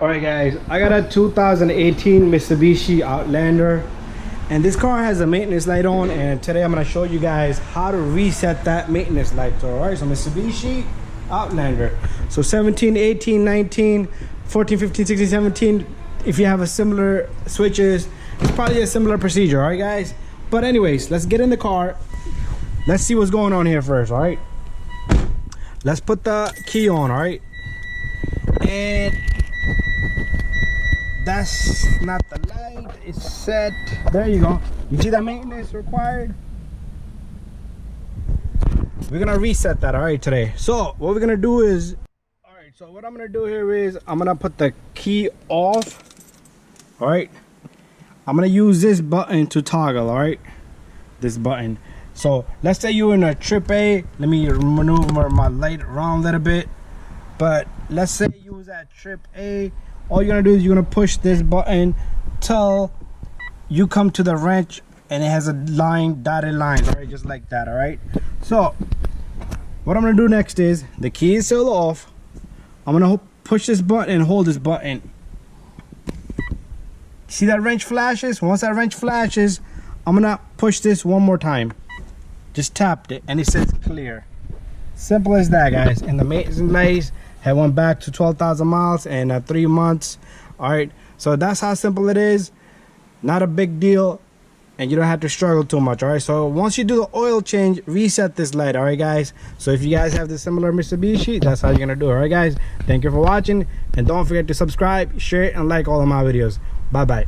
Alright guys, I got a 2018 Mitsubishi Outlander and this car has a maintenance light on, and today I'm going to show you guys how to reset that maintenance light. Alright, so Mitsubishi Outlander. So 17, 18, 19, 14, 15, 16, 17, if you have a similar switches, it's probably a similar procedure, alright guys? But anyways, let's get in the car. Let's see what's going on here first, alright? Let's put the key on, alright? And that's not the light, it's set. There you go. You see that maintenance required? We're gonna reset that, alright, today. So what we're gonna do is, alright, so what I'm gonna do here is I'm gonna put the key off. Alright, I'm gonna use this button to toggle, alright? This button. So let's say you're in a trip A. Let me maneuver my light around a little bit. But let's say you was at trip A. All you're gonna do is you're gonna push this button till you come to the wrench and it has a line, dotted line, all right, just like that. All right, so what I'm gonna do next is the key is still off. I'm gonna push this button and hold this button. See that wrench flashes? Once that wrench flashes, I'm gonna push this one more time. Just tapped it and it says clear. Simple as that, guys. And the maintenance lights had went back to 12,000 miles in 3 months. All right, so that's how simple it is. Not a big deal, and you don't have to struggle too much. All right, so once you do the oil change, reset this light. All right guys, so if you guys have the similar Mitsubishi, that's how you're gonna do it. All right guys, thank you for watching, and don't forget to subscribe, share, and like all of my videos. Bye bye.